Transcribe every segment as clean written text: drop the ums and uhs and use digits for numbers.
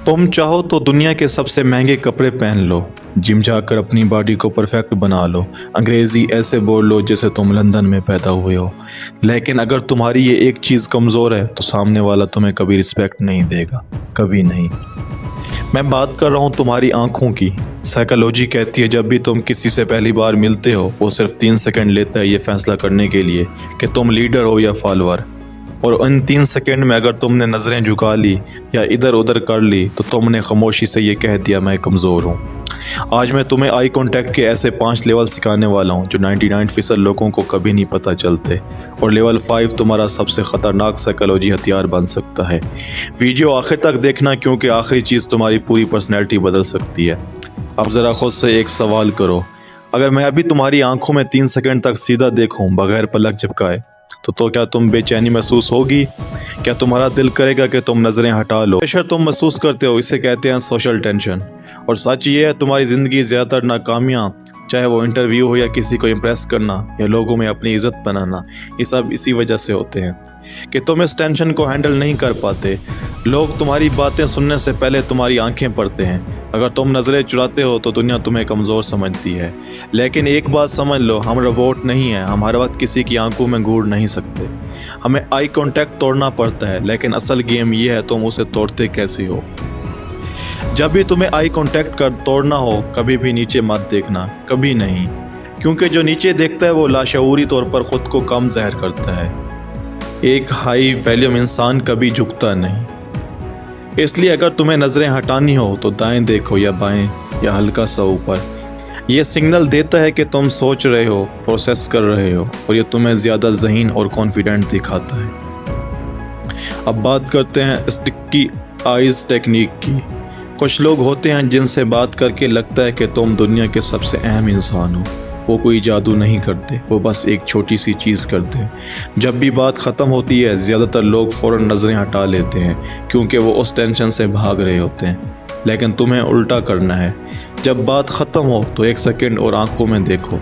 तुम चाहो तो दुनिया के सबसे महंगे कपड़े पहन लो, जिम जाकर अपनी बॉडी को परफेक्ट बना लो, अंग्रेज़ी ऐसे बोल लो जैसे तुम लंदन में पैदा हुए हो, लेकिन अगर तुम्हारी ये एक चीज़ कमज़ोर है तो सामने वाला तुम्हें कभी रिस्पेक्ट नहीं देगा, कभी नहीं। मैं बात कर रहा हूँ तुम्हारी आंखों की। साइकोलॉजी कहती है जब भी तुम किसी से पहली बार मिलते हो वो सिर्फ 3 सेकंड लेता है ये फैसला करने के लिए कि तुम लीडर हो या फॉलोअर, और उन 3 सेकंड में अगर तुमने नज़रें झुका ली या इधर उधर कर ली तो तुमने खामोशी से ये कह दिया मैं कमज़ोर हूँ। आज मैं तुम्हें आई कांटेक्ट के ऐसे 5 लेवल सिखाने वाला हूँ जो 99% लोगों को कभी नहीं पता चलते, और लेवल 5 तुम्हारा सबसे ख़तरनाक साइकोलॉजी हथियार बन सकता है। वीडियो आखिर तक देखना क्योंकि आखिरी चीज़ तुम्हारी पूरी पर्सनैलिटी बदल सकती है। अब ज़रा खुद से एक सवाल करो, अगर मैं अभी तुम्हारी आंखों में 3 सेकंड तक सीधा देखूँ बगैर पलक झपकाए तो क्या तुम बेचैनी महसूस होगी? क्या तुम्हारा दिल करेगा कि तुम नज़रें हटा लो? प्रेशर तुम महसूस करते हो, इसे कहते हैं सोशल टेंशन। और सच ये है तुम्हारी ज़िंदगी ज़्यादातर नाकामियाँ, चाहे वो इंटरव्यू हो या किसी को इम्प्रेस करना या लोगों में अपनी इज़्ज़त बनाना, ये सब इसी वजह से होते हैं कि तुम इस टेंशन को हैंडल नहीं कर पाते। लोग तुम्हारी बातें सुनने से पहले तुम्हारी आंखें पढ़ते हैं। अगर तुम नज़रें चुराते हो तो दुनिया तुम्हें कमज़ोर समझती है, लेकिन एक बात समझ लो, हम रोबोट नहीं हैं। हम हर वक्त किसी की आंखों में घूर नहीं सकते। हमें आई कांटेक्ट तोड़ना पड़ता है, लेकिन असल गेम ये है तुम उसे तोड़ते कैसे हो। जब भी तुम्हें आई कांटेक्ट कर तोड़ना हो कभी भी नीचे मत देखना, कभी नहीं, क्योंकि जो नीचे देखता है वो लाशऊरी तौर पर ख़ुद को कम ज़ाहिर करता है। एक हाई वैल्यूम इंसान कभी झुकता नहीं। इसलिए अगर तुम्हें नज़रें हटानी हो तो दाएं देखो या बाएं या हल्का सा ऊपर। ये सिग्नल देता है कि तुम सोच रहे हो, प्रोसेस कर रहे हो, और ये तुम्हें ज़्यादा ज़हीन और कॉन्फिडेंट दिखाता है। अब बात करते हैं स्टिकी आइज़ टेक्निक की। कुछ लोग होते हैं जिनसे बात करके लगता है कि तुम दुनिया के सबसे अहम इंसान हो। वो कोई जादू नहीं करते, वो बस एक छोटी सी चीज़ करते हैं। जब भी बात ख़त्म होती है ज़्यादातर लोग फ़ौरन नज़रें हटा लेते हैं क्योंकि वो उस टेंशन से भाग रहे होते हैं, लेकिन तुम्हें उल्टा करना है। जब बात ख़त्म हो तो 1 सेकंड और आंखों में देखो,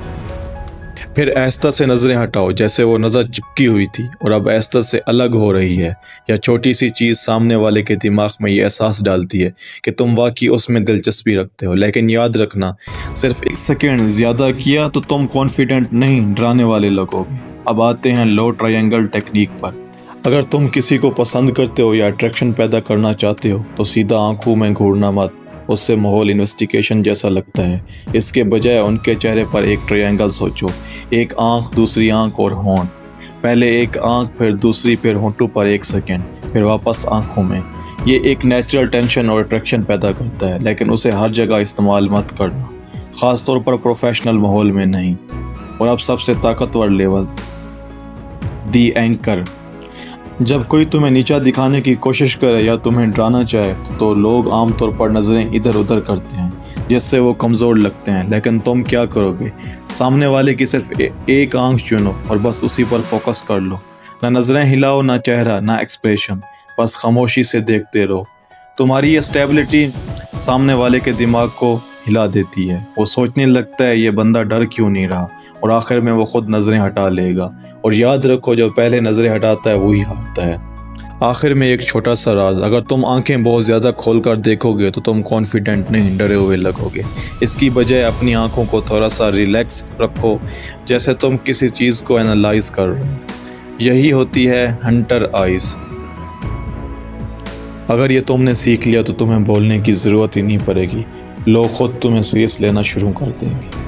फिर आहिस्ता से नज़रें हटाओ जैसे वो नज़र चिपकी हुई थी और अब आहिस्ता से अलग हो रही है। या छोटी सी चीज़ सामने वाले के दिमाग में ये एहसास डालती है कि तुम वाकई उसमें दिलचस्पी रखते हो। लेकिन याद रखना, सिर्फ 1 सेकंड ज़्यादा किया तो तुम कॉन्फिडेंट नहीं, डराने वाले लगोगे। अब आते हैं लो ट्रायंगल टेक्निक पर। अगर तुम किसी को पसंद करते हो या अट्रैक्शन पैदा करना चाहते हो तो सीधा आंखों में घूरना मत, उससे माहौल इन्वेस्टिगेशन जैसा लगता है। इसके बजाय उनके चेहरे पर एक ट्रायंगल सोचो, एक आंख, दूसरी आंख और होंठ। पहले एक आंख, फिर दूसरी, फिर होंठों पर 1 सेकंड, फिर वापस आंखों में। ये एक नेचुरल टेंशन और अट्रैक्शन पैदा करता है, लेकिन उसे हर जगह इस्तेमाल मत करना, ख़ास तौर पर प्रोफेशनल माहौल में नहीं। और अब सबसे ताकतवर लेवल, दी एंकर। जब कोई तुम्हें नीचा दिखाने की कोशिश करे या तुम्हें डराना चाहे तो लोग आमतौर पर नज़रें इधर उधर करते हैं जिससे वो कमज़ोर लगते हैं। लेकिन तुम क्या करोगे? सामने वाले की सिर्फ एक आंख चुनो और बस उसी पर फोकस कर लो। ना नज़रें हिलाओ, ना चेहरा, ना एक्सप्रेशन, बस खामोशी से देखते रहो। तुम्हारी ये स्टेबिलिटी सामने वाले के दिमाग को हिला देती है। वो सोचने लगता है ये बंदा डर क्यों नहीं रहा, और आखिर में वो खुद नज़रें हटा लेगा। और याद रखो, जो पहले नज़रें हटाता है वही हारता है। आखिर में एक छोटा सा राज, अगर तुम आंखें बहुत ज़्यादा खोलकर देखोगे तो तुम कॉन्फिडेंट नहीं, डरे हुए लगोगे। इसकी बजाय अपनी आंखों को थोड़ा सा रिलैक्स रखो, जैसे तुम किसी चीज़ को एनालाइज कर रहे हो। यही होती है हंटर आइज़। अगर ये तुमने सीख लिया तो तुम्हें बोलने की ज़रूरत ही नहीं पड़ेगी। लोग खुद तुम्हें सीरियस लेना शुरू कर देंगे।